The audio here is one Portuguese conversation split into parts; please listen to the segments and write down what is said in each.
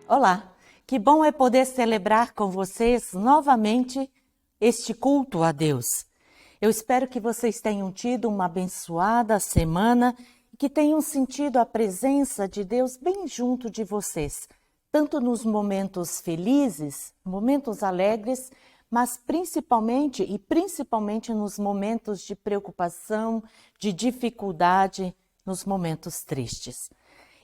Olá, que bom é poder celebrar com vocês novamente este culto a Deus. Eu espero que vocês tenham tido uma abençoada semana e que tenham sentido a presença de Deus bem junto de vocês, tanto nos momentos felizes, momentos alegres, mas principalmente nos momentos de preocupação, de dificuldade, nos momentos tristes.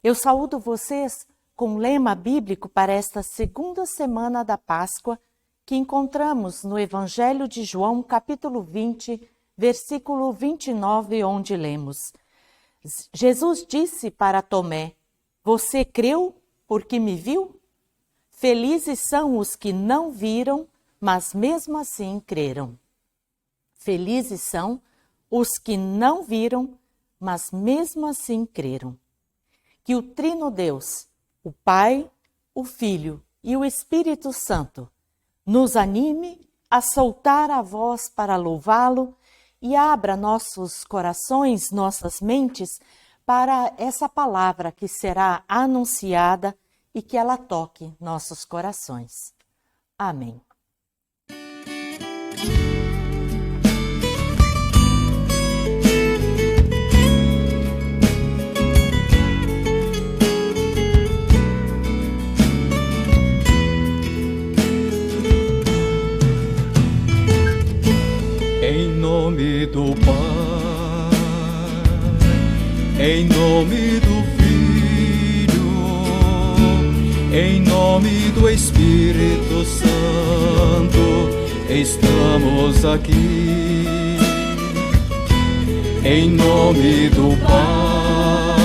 Eu saúdo vocês com o lema bíblico para esta segunda semana da Páscoa, que encontramos no Evangelho de João, capítulo 20, versículo 29, onde lemos: Jesus disse para Tomé: "Você creu porque me viu? Felizes são os que não viram, mas mesmo assim creram." Felizes são os que não viram, mas mesmo assim creram. Que o Trino Deus, o Pai, o Filho e o Espírito Santo nos anime a soltar a voz para louvá-lo e abra nossos corações, nossas mentes para essa palavra que será anunciada e que ela toque nossos corações. Amém. Em nome do Pai, em nome do Filho, em nome do Espírito Santo, estamos aqui. Em nome do Pai,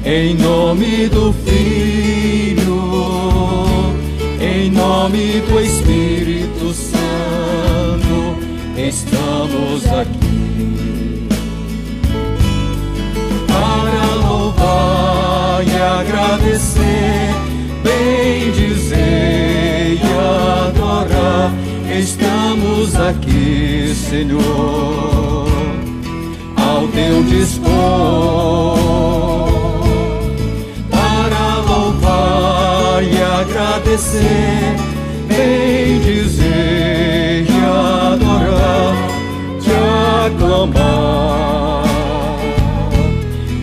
em nome do Filho, em nome do Espírito Santo, estamos aqui para louvar e agradecer, bendizer e adorar. Estamos aqui, Senhor, ao teu dispor, para louvar e agradecer, bendizer e adorar, te aclamar,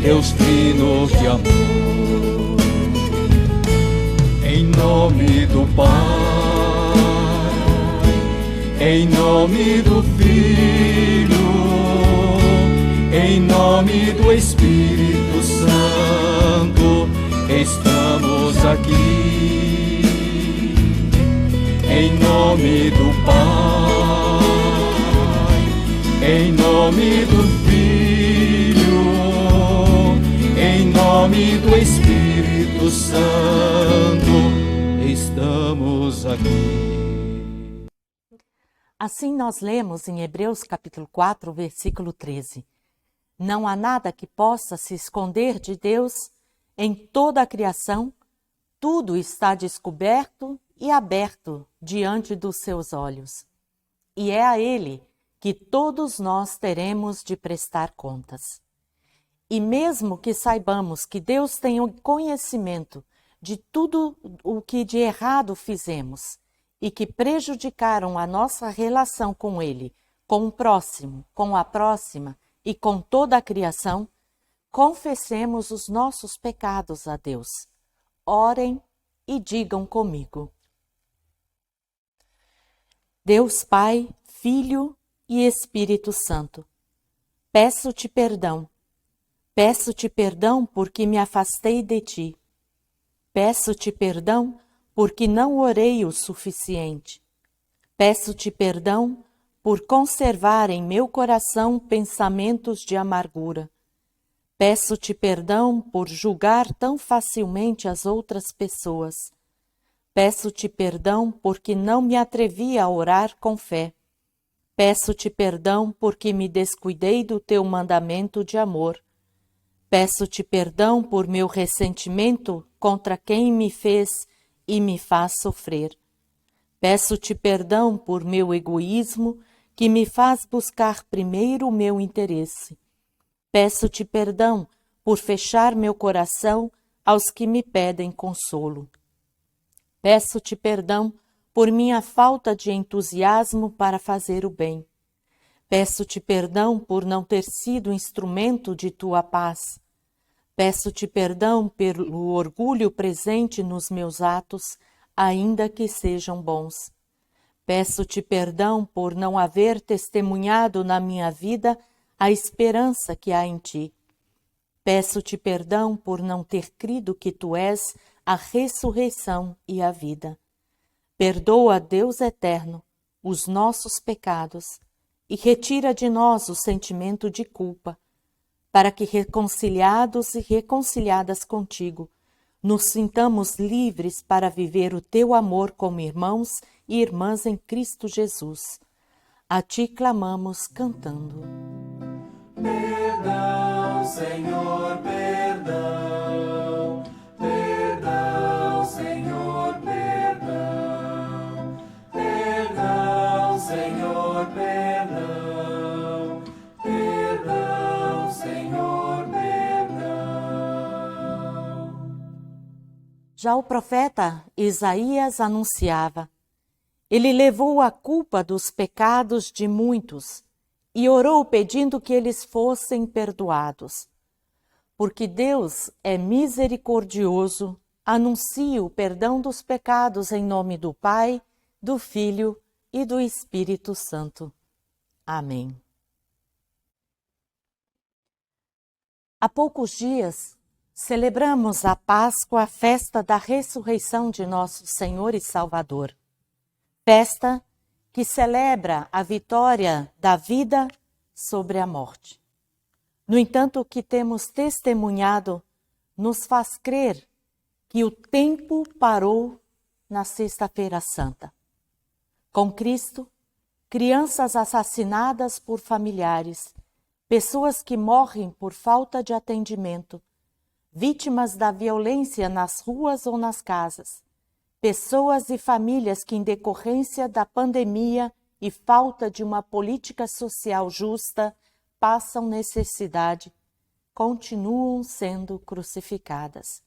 Deus Trino de amor. Em nome do Pai, em nome do Filho, em nome do Espírito Santo, estamos aqui. Em nome do Pai, em nome do Filho, em nome do Espírito Santo, estamos aqui. Assim nós lemos em Hebreus capítulo 4, versículo 13. Não há nada que possa se esconder de Deus. Em toda a criação, tudo está descoberto e aberto diante dos seus olhos. E é a Ele que todos nós teremos de prestar contas. E mesmo que saibamos que Deus tem o conhecimento de tudo o que de errado fizemos e que prejudicaram a nossa relação com Ele, com o próximo, com a próxima e com toda a criação, confessemos os nossos pecados a Deus. Orem e digam comigo: Deus Pai, Filho e Espírito Santo, peço-te perdão. Peço-te perdão porque me afastei de ti. Peço-te perdão porque não orei o suficiente. Peço-te perdão por conservar em meu coração pensamentos de amargura. Peço-te perdão por julgar tão facilmente as outras pessoas. Peço-te perdão porque não me atrevi a orar com fé. Peço-te perdão porque me descuidei do teu mandamento de amor. Peço-te perdão por meu ressentimento contra quem me fez e me faz sofrer. Peço-te perdão por meu egoísmo, que me faz buscar primeiro o meu interesse. Peço-te perdão por fechar meu coração aos que me pedem consolo. Peço-te perdão por minha falta de entusiasmo para fazer o bem. Peço-te perdão por não ter sido instrumento de tua paz. Peço-te perdão pelo orgulho presente nos meus atos, ainda que sejam bons. Peço-te perdão por não haver testemunhado na minha vida a esperança que há em ti. Peço-te perdão por não ter crido que tu és a ressurreição e a vida. Perdoa, Deus eterno, os nossos pecados e retira de nós o sentimento de culpa, para que, reconciliados e reconciliadas contigo, nos sintamos livres para viver o teu amor como irmãos e irmãs em Cristo Jesus. A ti clamamos cantando. Perdão, Senhor, perdão. Perdão, Senhor, perdão. Perdão, Senhor, perdão. Perdão, Senhor, perdão. Já o profeta Isaías anunciava: ele levou a culpa dos pecados de muitos e orou pedindo que eles fossem perdoados. Porque Deus é misericordioso, anuncia o perdão dos pecados em nome do Pai, do Filho e do Espírito Santo. Amém. Há poucos dias, celebramos a Páscoa, a festa da ressurreição de nosso Senhor e Salvador. Festa que celebra a vitória da vida sobre a morte. No entanto, o que temos testemunhado nos faz crer que o tempo parou na Sexta-feira Santa. Com Cristo, crianças assassinadas por familiares, pessoas que morrem por falta de atendimento, vítimas da violência nas ruas ou nas casas, pessoas e famílias que, em decorrência da pandemia e falta de uma política social justa, passam necessidade, continuam sendo crucificadas.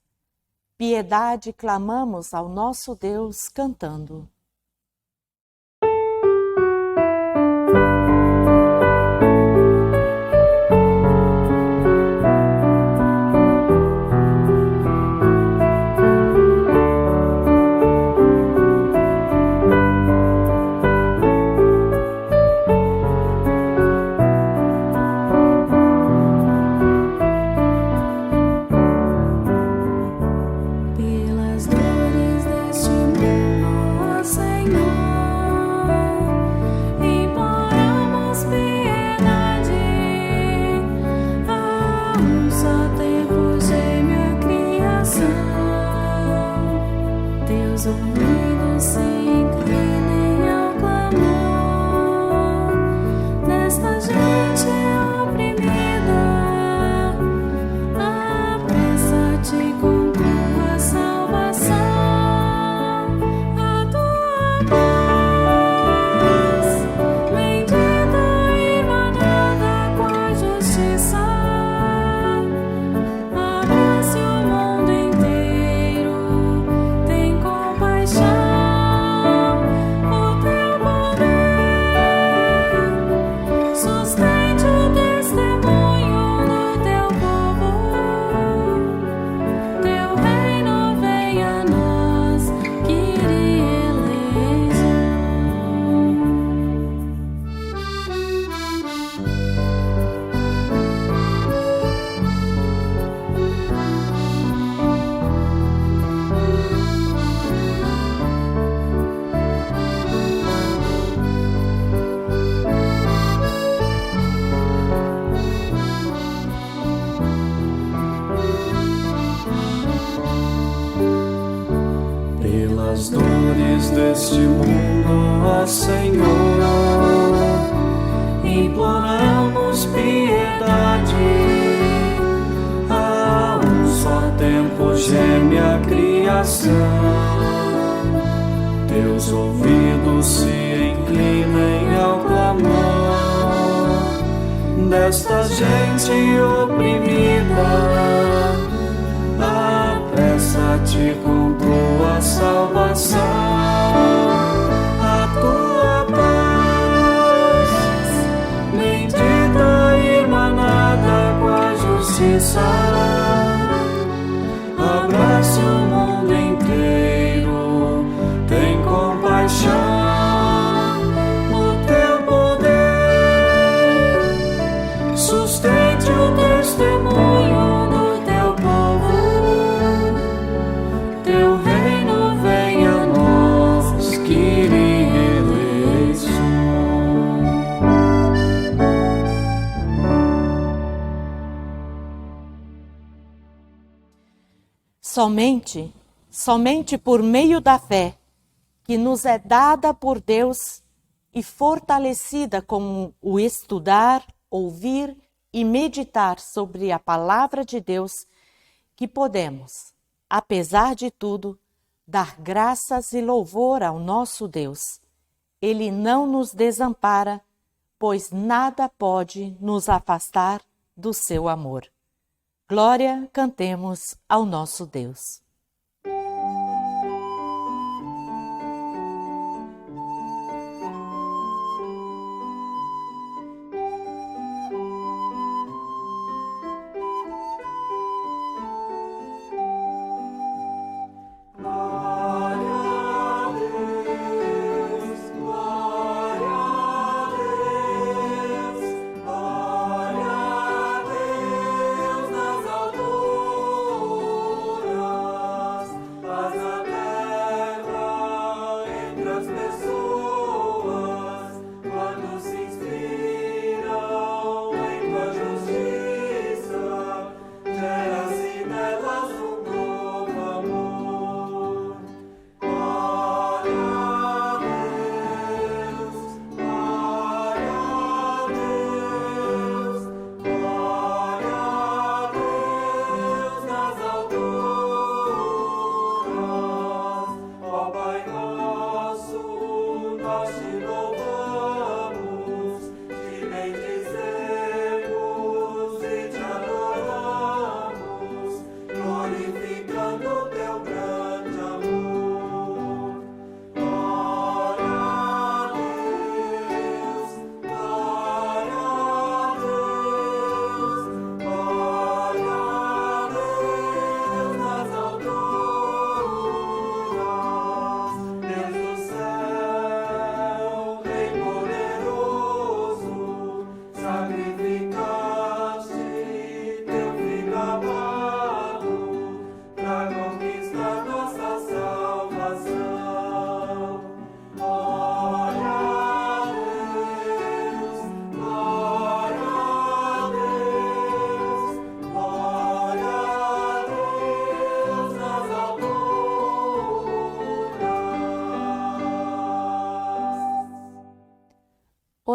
Piedade clamamos ao nosso Deus cantando. Pelas dores deste mundo, ó Senhor, imploramos piedade. oração. Teus ouvidos se inclinem ao clamor desta gente oprimida. Apressa-te com tua salvação, a tua paz, bendita irmanada com a justiça. Abrace o mundo inteiro, tem compaixão no teu poder, sustente o testemunho do teu povo, teu reino venha a nós, Kyrie eleison. Somente por meio da fé, que nos é dada por Deus e fortalecida com o estudar, ouvir e meditar sobre a palavra de Deus, que podemos, apesar de tudo, dar graças e louvor ao nosso Deus. Ele não nos desampara, pois nada pode nos afastar do seu amor. Glória, cantemos ao nosso Deus.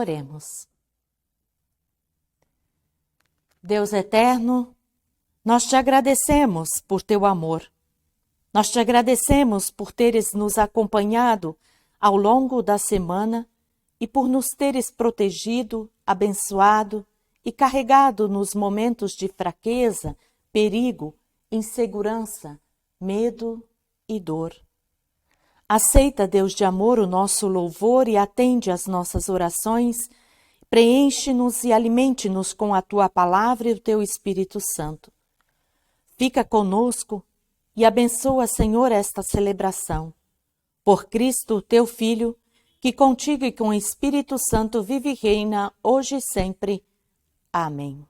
Oremos. Deus eterno, nós te agradecemos por teu amor. Nós te agradecemos por teres nos acompanhado ao longo da semana e por nos teres protegido, abençoado e carregado nos momentos de fraqueza, perigo, insegurança, medo e dor. Aceita, Deus de amor, o nosso louvor e atende às nossas orações, preenche-nos e alimente-nos com a tua palavra e o teu Espírito Santo. Fica conosco e abençoa, Senhor, esta celebração. Por Cristo, teu Filho, que contigo e com o Espírito Santo vive e reina, hoje e sempre. Amém.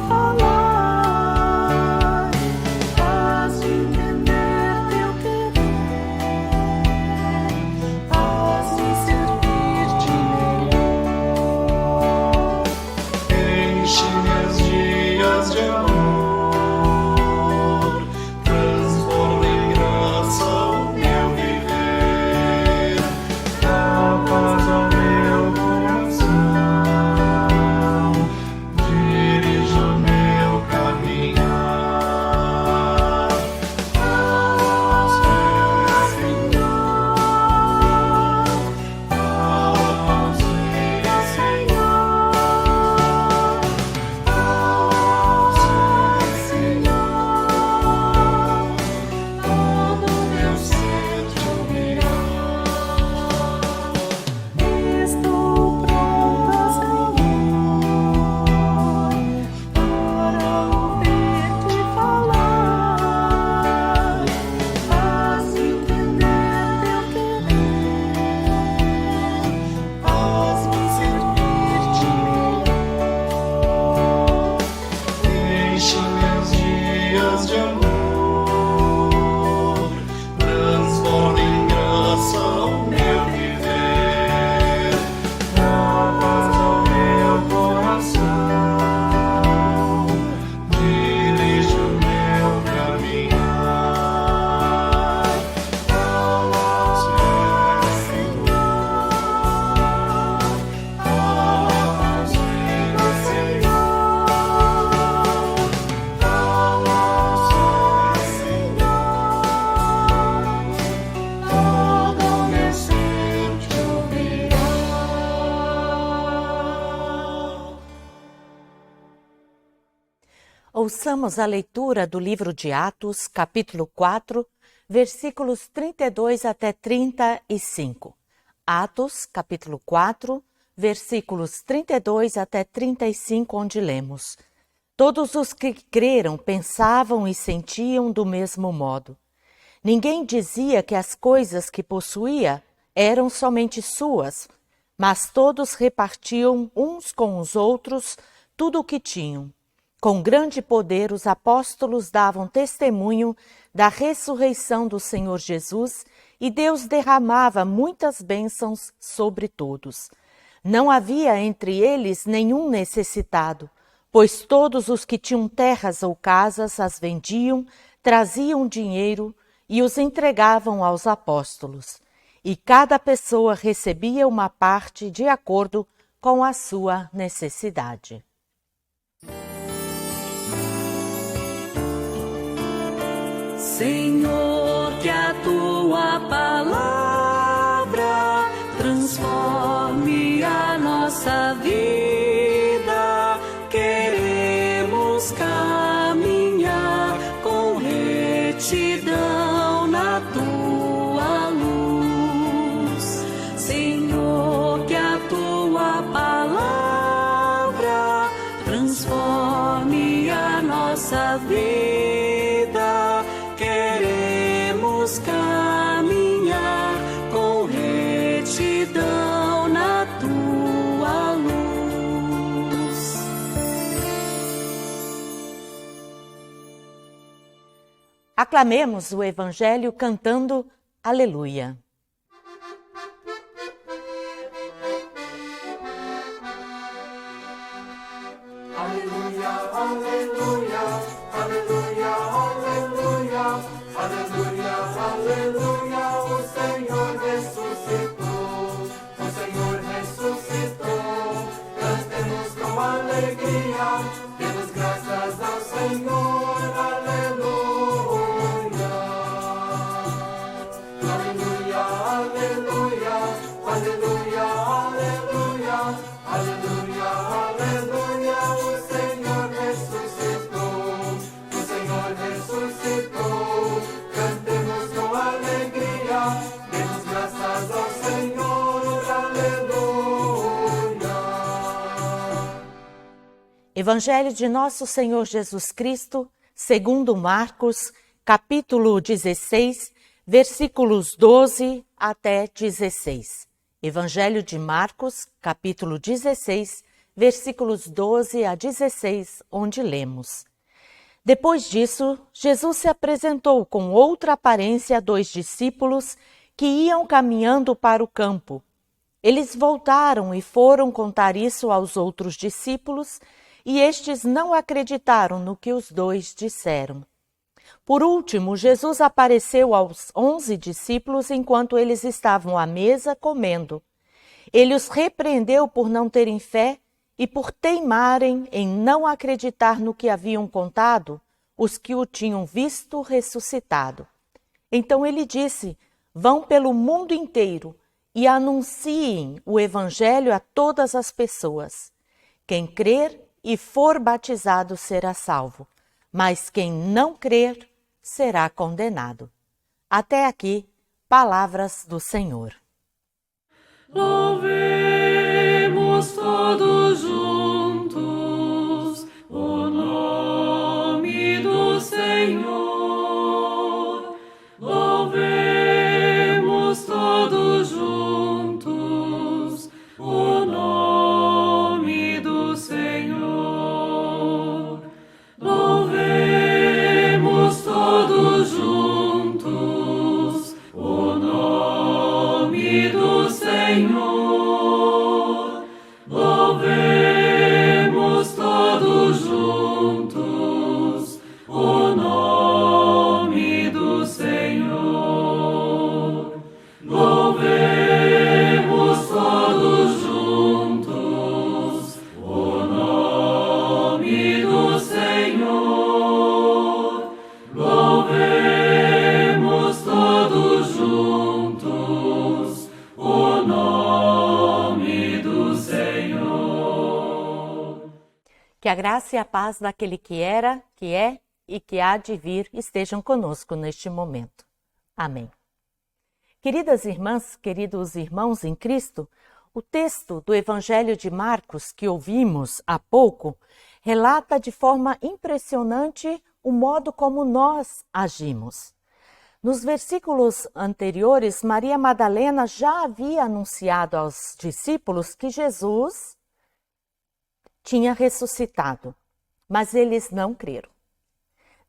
Falar lágrimas de amor, transforma em graça o meu viver. Dá paz ao meu coração, dirige o meu caminhar. Paz é Senhor, paz é Senhor, paz é Senhor, todo meu ser te ouvirá. Ouçamos a leitura do livro de Atos, capítulo 4, versículos 32 até 35. Atos, capítulo 4, versículos 32 até 35, onde lemos: Todos os que creram pensavam e sentiam do mesmo modo. Ninguém dizia que as coisas que possuía eram somente suas, mas todos repartiam uns com os outros tudo o que tinham. Com grande poder, os apóstolos davam testemunho da ressurreição do Senhor Jesus e Deus derramava muitas bênçãos sobre todos. Não havia entre eles nenhum necessitado, pois todos os que tinham terras ou casas as vendiam, traziam dinheiro e os entregavam aos apóstolos. E cada pessoa recebia uma parte de acordo com a sua necessidade. Senhor, que a tua palavra transforme a nossa vida. Queremos caminhar com retidão na tua luz. Senhor, que a tua palavra transforme a nossa vida. Queremos caminhar com retidão na tua luz. Aclamemos o Evangelho cantando Aleluia. Aleluia, aleluia, aleluia, aleluia, aleluia, aleluia, o Senhor ressuscitou, o Senhor ressuscitou. Cantemos com alegria, demos graças ao Senhor, aleluia. Aleluia, aleluia, aleluia, aleluia, aleluia, aleluia, o Senhor ressuscitou, o Senhor ressuscitou. Cantemos com alegria, demos graças ao Senhor, aleluia. Evangelho de Nosso Senhor Jesus Cristo, segundo Marcos, capítulo 16, versículos 12 até 16. Evangelho de Marcos, capítulo 16, versículos 12 a 16, onde lemos: Depois disso, Jesus se apresentou com outra aparência a 2 discípulos que iam caminhando para o campo. Eles voltaram e foram contar isso aos outros discípulos, e estes não acreditaram no que os 2 disseram. Por último, Jesus apareceu aos 11 discípulos enquanto eles estavam à mesa comendo. Ele os repreendeu por não terem fé e por teimarem em não acreditar no que haviam contado os que o tinham visto ressuscitado. Então ele disse: Vão pelo mundo inteiro e anunciem o Evangelho a todas as pessoas. Quem crer e for batizado será salvo, mas quem não crer será condenado. Até aqui, palavras do Senhor. Louvemos todos juntos o nome do Senhor. Louvemos todos juntos o nome do Senhor. Louvemos Que a graça e a paz daquele que era, que é e que há de vir estejam conosco neste momento. Amém. Queridas irmãs, queridos irmãos em Cristo, o texto do Evangelho de Marcos que ouvimos há pouco relata de forma impressionante o modo como nós agimos. Nos versículos anteriores, Maria Madalena já havia anunciado aos discípulos que Jesus tinha ressuscitado, mas eles não creram.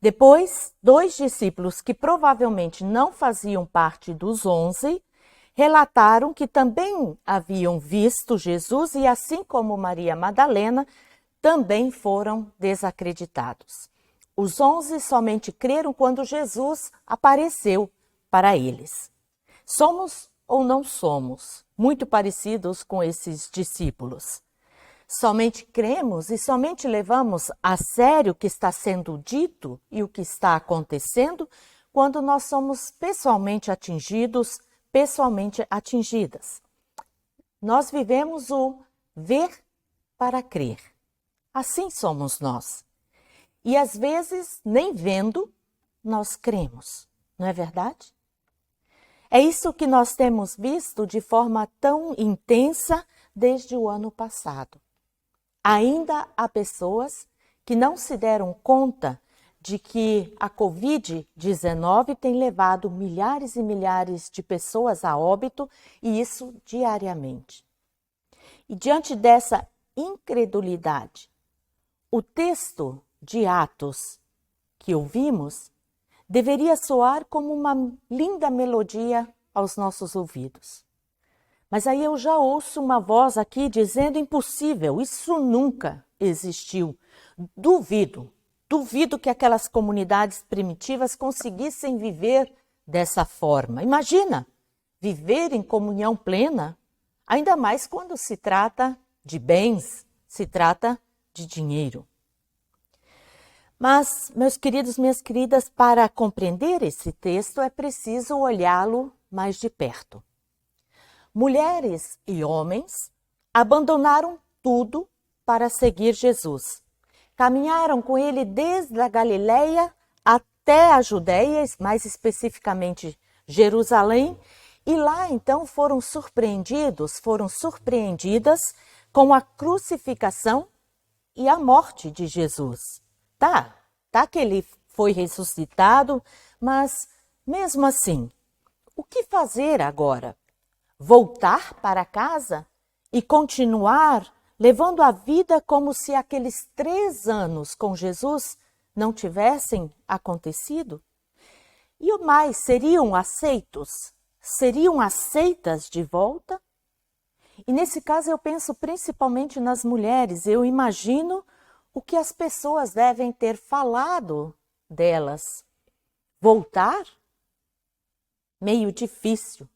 Depois, 2 discípulos que provavelmente não faziam parte dos 11, relataram que também haviam visto Jesus e, assim como Maria Madalena, também foram desacreditados. Os 11 somente creram quando Jesus apareceu para eles. Somos ou não somos muito parecidos com esses discípulos? Somente cremos e somente levamos a sério o que está sendo dito e o que está acontecendo quando nós somos pessoalmente atingidos, pessoalmente atingidas. Nós vivemos o ver para crer. Assim somos nós. E às vezes, nem vendo, nós cremos. Não é verdade? É isso que nós temos visto de forma tão intensa desde o ano passado. Ainda há pessoas que não se deram conta de que a Covid-19 tem levado milhares e milhares de pessoas a óbito, e isso diariamente. E diante dessa incredulidade, o texto de Atos que ouvimos deveria soar como uma linda melodia aos nossos ouvidos. Mas aí eu já ouço uma voz aqui dizendo impossível, isso nunca existiu. Duvido que aquelas comunidades primitivas conseguissem viver dessa forma. Imagina, viver em comunhão plena, ainda mais quando se trata de bens, se trata de dinheiro. Mas, meus queridos, minhas queridas, para compreender esse texto é preciso olhá-lo mais de perto. Mulheres e homens abandonaram tudo para seguir Jesus. Caminharam com ele desde a Galileia até a Judéia, mais especificamente Jerusalém, e lá então foram surpreendidas com a crucificação e a morte de Jesus. Tá que ele foi ressuscitado, mas mesmo assim, o que fazer agora? Voltar para casa e continuar levando a vida como se aqueles 3 anos com Jesus não tivessem acontecido? E o mais, seriam aceitos? Seriam aceitas de volta? E nesse caso eu penso principalmente nas mulheres. Eu imagino o que as pessoas devem ter falado delas. Voltar? Meio difícil,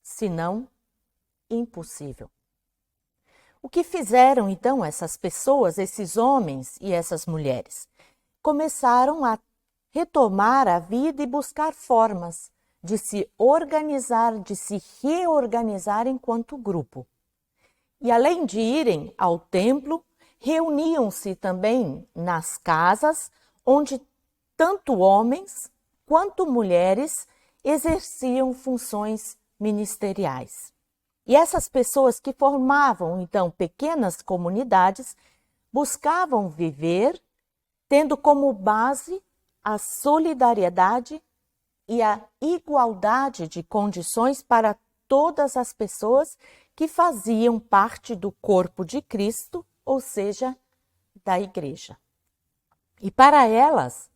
se não impossível. O que fizeram então essas pessoas, esses homens e essas mulheres? Começaram a retomar a vida e buscar formas de se organizar, de se reorganizar enquanto grupo. E além de irem ao templo, reuniam-se também nas casas onde tanto homens quanto mulheres exerciam funções ministeriais. E essas pessoas que formavam, então, pequenas comunidades, buscavam viver tendo como base a solidariedade e a igualdade de condições para todas as pessoas que faziam parte do corpo de Cristo, ou seja, da igreja. E para elas,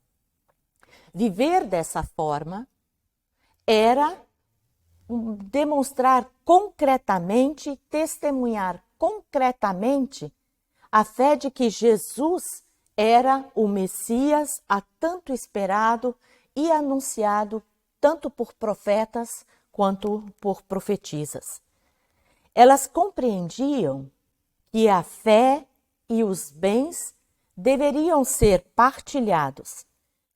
viver dessa forma era demonstrar concretamente, testemunhar concretamente a fé de que Jesus era o Messias há tanto esperado e anunciado tanto por profetas quanto por profetisas. Elas compreendiam que a fé e os bens deveriam ser partilhados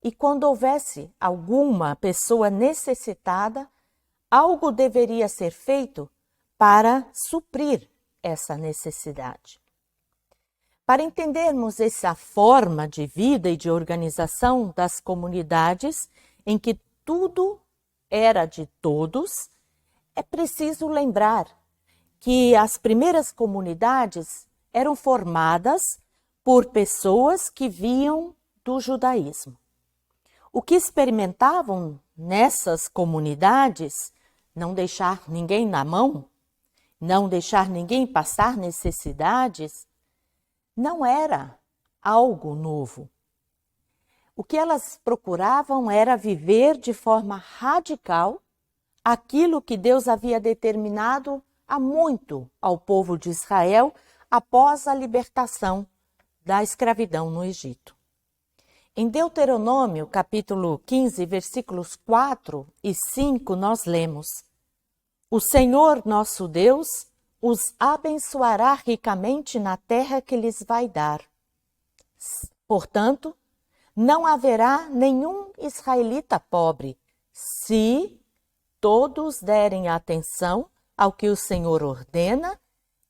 e quando houvesse alguma pessoa necessitada, algo deveria ser feito para suprir essa necessidade. Para entendermos essa forma de vida e de organização das comunidades em que tudo era de todos, é preciso lembrar que as primeiras comunidades eram formadas por pessoas que vinham do judaísmo. O que experimentavam nessas comunidades, não deixar ninguém na mão, não deixar ninguém passar necessidades, não era algo novo. O que elas procuravam era viver de forma radical aquilo que Deus havia determinado há muito ao povo de Israel após a libertação da escravidão no Egito. Em Deuteronômio, capítulo 15, versículos 4 e 5, nós lemos: O Senhor nosso Deus os abençoará ricamente na terra que lhes vai dar. Portanto, não haverá nenhum israelita pobre, se todos derem atenção ao que o Senhor ordena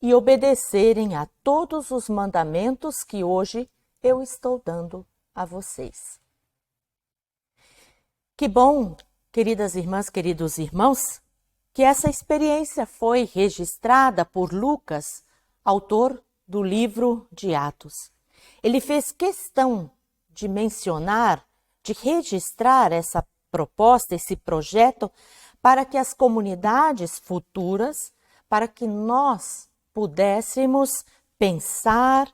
e obedecerem a todos os mandamentos que hoje eu estou dando a vocês. Que bom, queridas irmãs, queridos irmãos, que essa experiência foi registrada por Lucas, autor do livro de Atos. Ele fez questão de mencionar, de registrar essa proposta, esse projeto, para que as comunidades futuras, para que nós pudéssemos pensar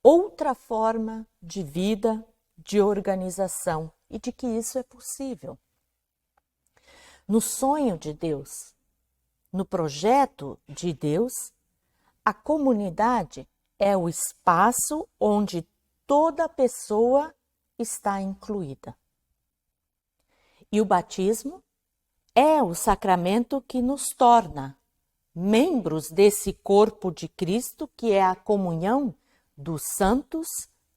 outra forma de vida, de organização, e de que isso é possível. No sonho de Deus, no projeto de Deus, a comunidade é o espaço onde toda pessoa está incluída. E o batismo é o sacramento que nos torna membros desse corpo de Cristo, que é a comunhão dos santos,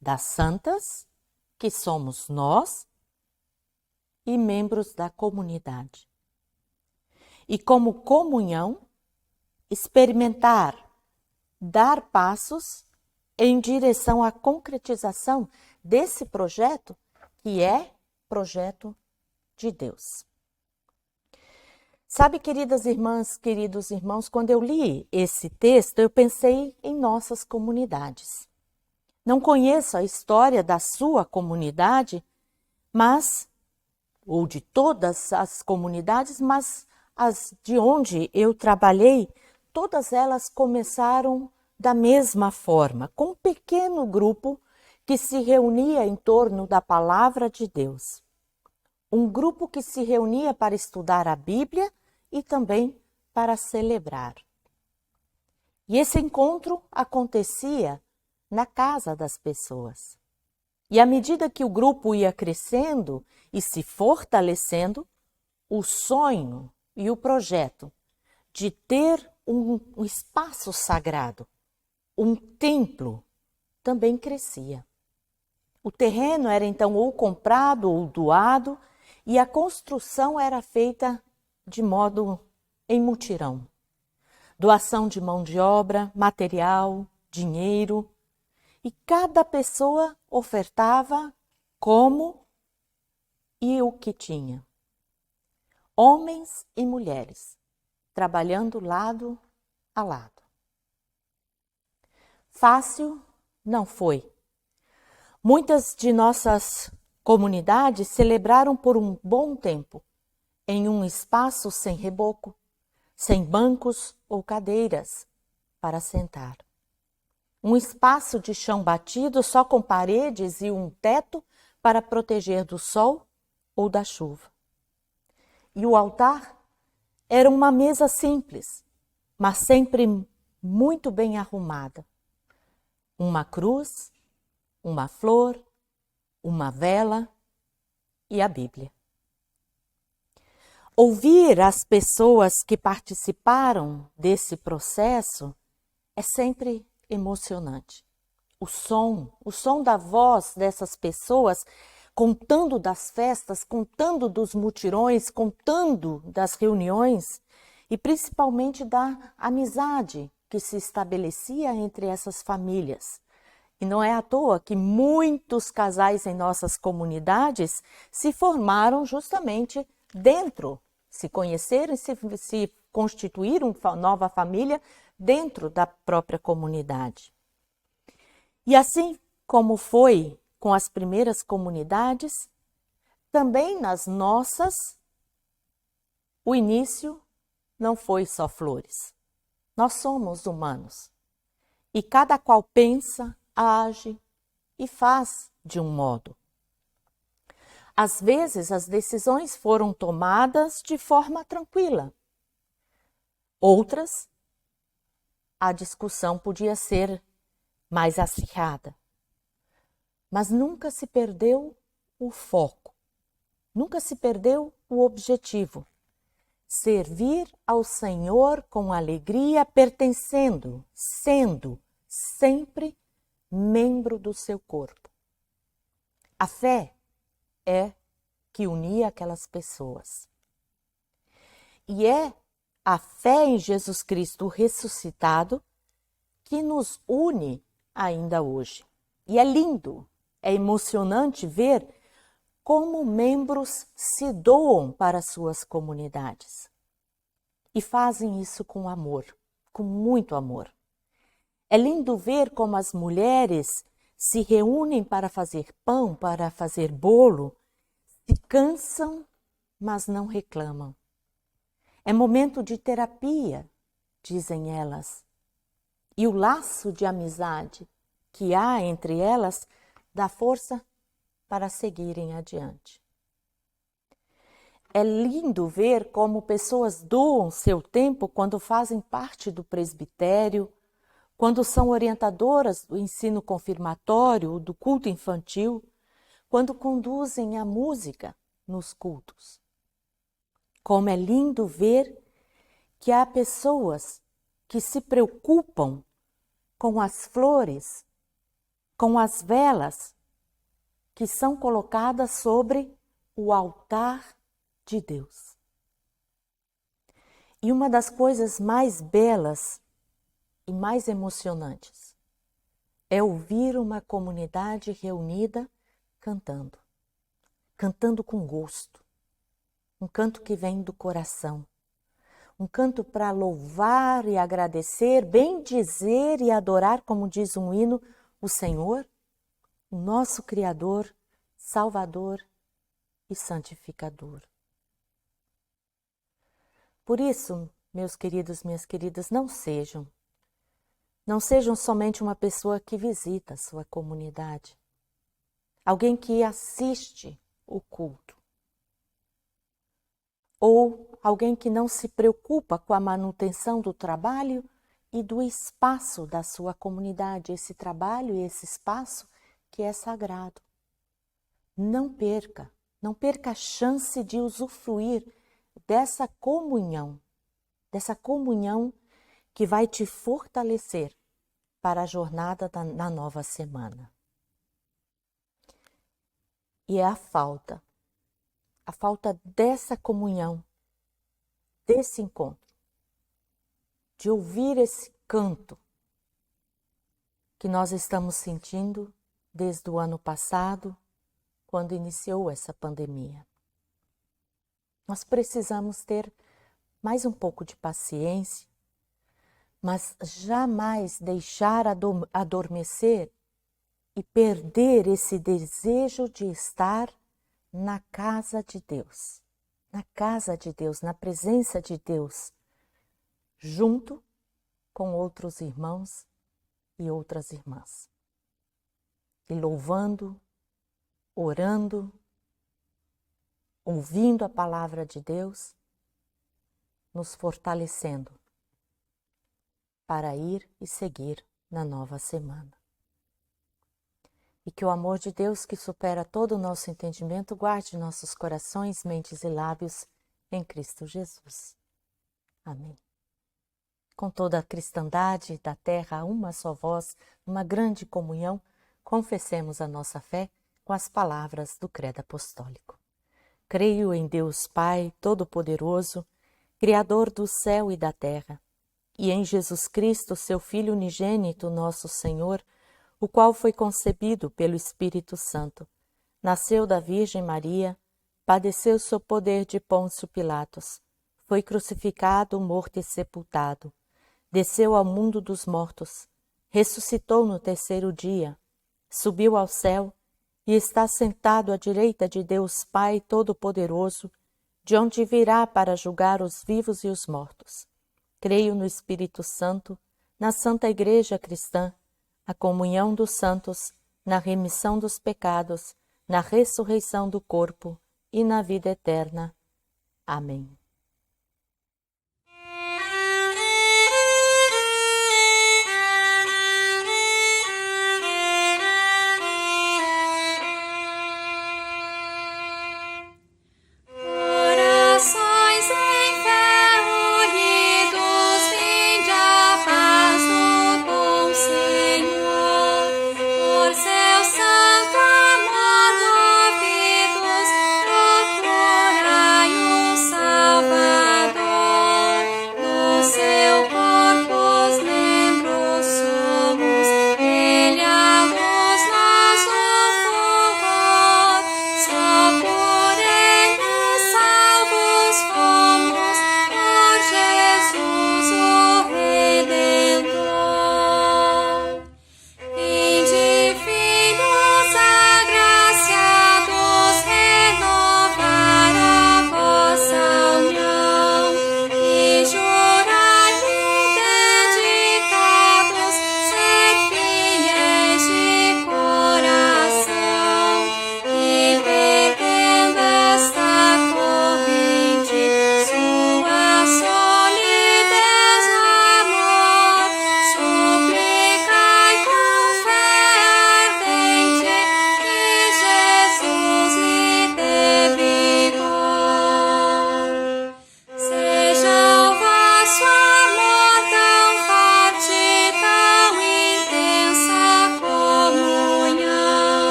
das santas, que somos nós, e membros da comunidade. E como comunhão, experimentar, dar passos em direção à concretização desse projeto, que é projeto de Deus. Sabe, queridas irmãs, queridos irmãos, quando eu li esse texto, eu pensei em nossas comunidades. Não conheço a história da sua comunidade, ou de todas as comunidades, mas as de onde eu trabalhei, todas elas começaram da mesma forma, com um pequeno grupo que se reunia em torno da palavra de Deus. Um grupo que se reunia para estudar a Bíblia e também para celebrar. E esse encontro acontecia na casa das pessoas. E à medida que o grupo ia crescendo e se fortalecendo, o sonho e o projeto de ter um espaço sagrado, um templo, também crescia. O terreno era então ou comprado ou doado, e a construção era feita de modo em mutirão. Doação de mão de obra, material, dinheiro, e cada pessoa ofertava como e o que tinha. Homens e mulheres, trabalhando lado a lado. Fácil não foi. Muitas de nossas comunidades celebraram por um bom tempo em um espaço sem reboco, sem bancos ou cadeiras para sentar. Um espaço de chão batido só com paredes e um teto para proteger do sol ou da chuva. E o altar era uma mesa simples, mas sempre muito bem arrumada. Uma cruz, uma flor, uma vela e a Bíblia. Ouvir as pessoas que participaram desse processo é sempre emocionante. O som da voz dessas pessoas contando das festas, contando dos mutirões, contando das reuniões e principalmente da amizade que se estabelecia entre essas famílias E não é à toa que muitos casais em nossas comunidades se formaram justamente dentro, se conheceram, se constituíram nova família dentro da própria comunidade. E assim como foi com as primeiras comunidades, também nas nossas, o início não foi só flores. Nós somos humanos e cada qual pensa, age e faz de um modo. Às vezes as decisões foram tomadas de forma tranquila. Outras, a discussão podia ser mais acirrada. Mas nunca se perdeu o foco, nunca se perdeu o objetivo. Servir ao Senhor com alegria, pertencendo, sendo sempre membro do seu corpo. A fé é que unia aquelas pessoas. E é a fé em Jesus Cristo ressuscitado que nos une ainda hoje. E é lindo, é emocionante ver como membros se doam para suas comunidades. E fazem isso com amor, com muito amor. É lindo ver como as mulheres se reúnem para fazer pão, para fazer bolo, se cansam, mas não reclamam. É momento de terapia, dizem elas. E o laço de amizade que há entre elas dá força para seguirem adiante. É lindo ver como pessoas doam seu tempo quando fazem parte do presbitério, quando são orientadoras do ensino confirmatório, do culto infantil, quando conduzem a música nos cultos. Como é lindo ver que há pessoas que se preocupam com as flores, com as velas que são colocadas sobre o altar de Deus. E uma das coisas mais belas e mais emocionantes é ouvir uma comunidade reunida cantando, cantando com gosto, um canto que vem do coração, um canto para louvar e agradecer, bendizer e adorar, como diz um hino, o Senhor, o nosso Criador, Salvador e Santificador. Por isso, meus queridos, minhas queridas, não sejam somente uma pessoa que visita a sua comunidade, alguém que assiste o culto, ou alguém que não se preocupa com a manutenção do trabalho e do espaço da sua comunidade, esse trabalho e esse espaço que é sagrado. Não perca a chance de usufruir dessa comunhão que vai te fortalecer para a jornada na nova semana. E é a falta dessa comunhão, desse encontro, de ouvir esse canto que nós estamos sentindo desde o ano passado, quando iniciou essa pandemia. Nós precisamos ter mais um pouco de paciência, mas jamais deixar adormecer e perder esse desejo de estar na casa de Deus, na presença de Deus, junto com outros irmãos e outras irmãs. E louvando, orando, ouvindo a palavra de Deus, nos fortalecendo para ir e seguir na nova semana. E que o amor de Deus, que supera todo o nosso entendimento, guarde nossos corações, mentes e lábios em Cristo Jesus. Amém. Com toda a cristandade da terra, uma só voz, numa grande comunhão, confessemos a nossa fé com as palavras do Credo Apostólico. Creio em Deus Pai Todo-Poderoso, Criador do céu e da terra, e em Jesus Cristo, seu Filho unigênito, nosso Senhor, o qual foi concebido pelo Espírito Santo. Nasceu da Virgem Maria, padeceu sob poder de Pôncio Pilatos, foi crucificado, morto e sepultado, desceu ao mundo dos mortos, ressuscitou no terceiro dia, subiu ao céu e está sentado à direita de Deus Pai Todo-Poderoso, de onde virá para julgar os vivos e os mortos. Creio no Espírito Santo, na Santa Igreja Cristã, a comunhão dos santos, na remissão dos pecados, na ressurreição do corpo e na vida eterna. Amém.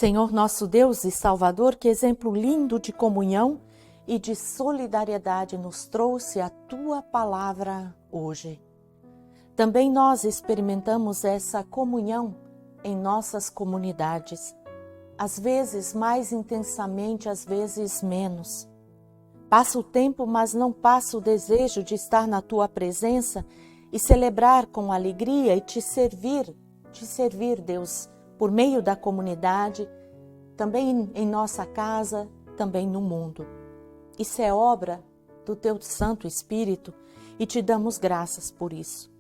Senhor nosso Deus e Salvador, que exemplo lindo de comunhão e de solidariedade nos trouxe a Tua palavra hoje. Também nós experimentamos essa comunhão em nossas comunidades, às vezes mais intensamente, às vezes menos. Passa o tempo, mas não passa o desejo de estar na Tua presença e celebrar com alegria e te servir, Deus, por meio da comunidade, também em nossa casa, também no mundo. Isso é obra do Teu Santo Espírito e te damos graças por isso.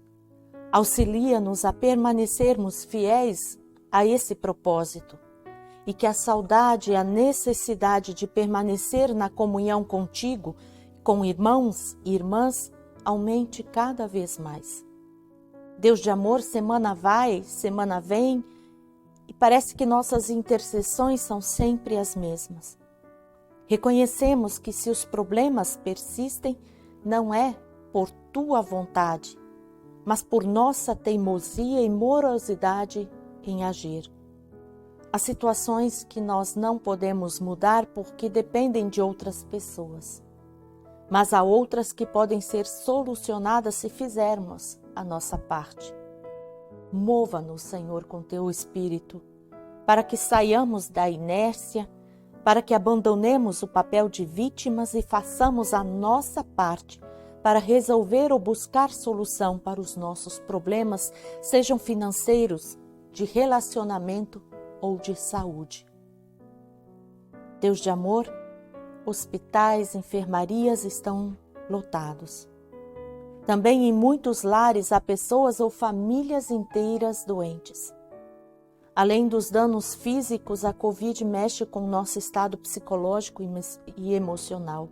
Auxilia-nos a permanecermos fiéis a esse propósito e que a saudade e a necessidade de permanecer na comunhão contigo, com irmãos e irmãs, aumente cada vez mais. Deus de amor, semana vai, semana vem, e parece que nossas intercessões são sempre as mesmas. Reconhecemos que se os problemas persistem, não é por tua vontade, mas por nossa teimosia e morosidade em agir. Há situações que nós não podemos mudar porque dependem de outras pessoas, mas há outras que podem ser solucionadas se fizermos a nossa parte. Mova-nos, Senhor, com teu Espírito, para que saiamos da inércia, para que abandonemos o papel de vítimas e façamos a nossa parte para resolver ou buscar solução para os nossos problemas, sejam financeiros, de relacionamento ou de saúde. Deus de amor, hospitais, enfermarias estão lotados. Também em muitos lares há pessoas ou famílias inteiras doentes. Além dos danos físicos, a Covid mexe com o nosso estado psicológico e emocional.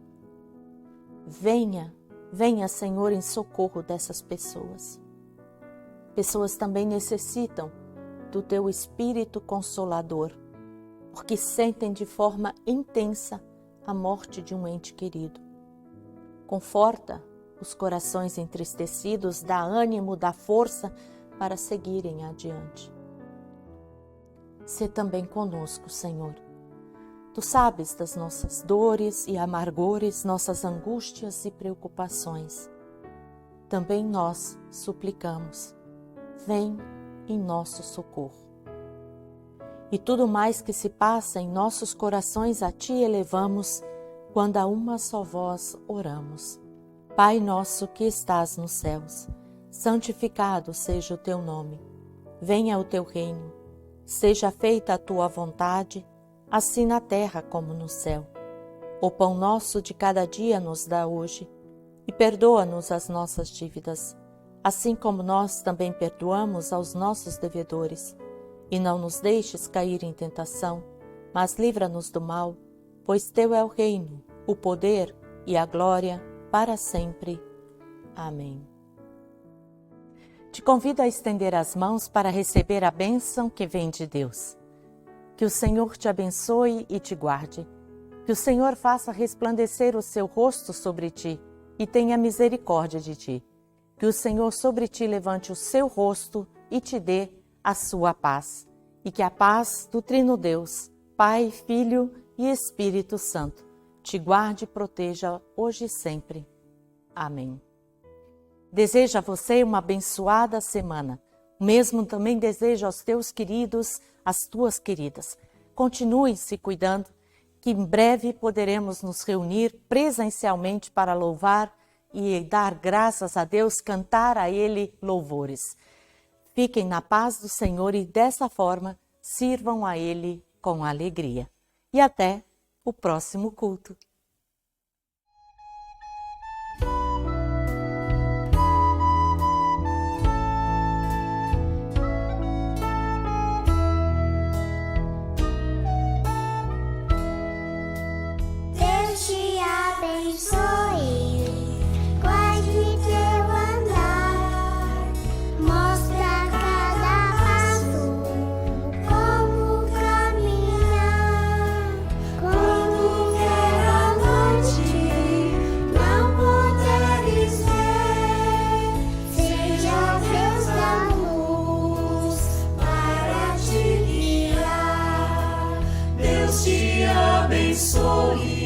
Venha, Senhor, em socorro dessas pessoas. Pessoas também necessitam do teu Espírito Consolador, porque sentem de forma intensa a morte de um ente querido. Conforta os corações entristecidos, dá ânimo, dá força para seguirem adiante. Sê também conosco, Senhor. Tu sabes das nossas dores e amargores, nossas angústias e preocupações. Também nós suplicamos, vem em nosso socorro. E tudo mais que se passa em nossos corações a Ti elevamos, quando a uma só voz oramos. Pai nosso que estás nos céus, santificado seja o Teu nome. Venha o Teu reino. Seja feita a Tua vontade, assim na terra como no céu. O pão nosso de cada dia nos dá hoje, e perdoa-nos as nossas dívidas, assim como nós também perdoamos aos nossos devedores. E não nos deixes cair em tentação, mas livra-nos do mal, pois Teu é o reino, o poder e a glória para sempre. Amém. Te convido a estender as mãos para receber a bênção que vem de Deus. Que o Senhor te abençoe e te guarde. Que o Senhor faça resplandecer o seu rosto sobre ti e tenha misericórdia de ti. Que o Senhor sobre ti levante o seu rosto e te dê a sua paz. E que a paz do Trino Deus, Pai, Filho e Espírito Santo, te guarde e proteja hoje e sempre. Amém. Desejo a você uma abençoada semana. O mesmo também desejo aos teus queridos, às tuas queridas. Continue se cuidando, que em breve poderemos nos reunir presencialmente para louvar e dar graças a Deus, cantar a Ele louvores. Fiquem na paz do Senhor e dessa forma sirvam a Ele com alegria. E até o próximo culto. Deus te abençoe, guarde teu andar, mostra cada passo como caminhar. Quando vier a noite, não poderes ver, seja Deus da luz para te guiar. Deus te abençoe.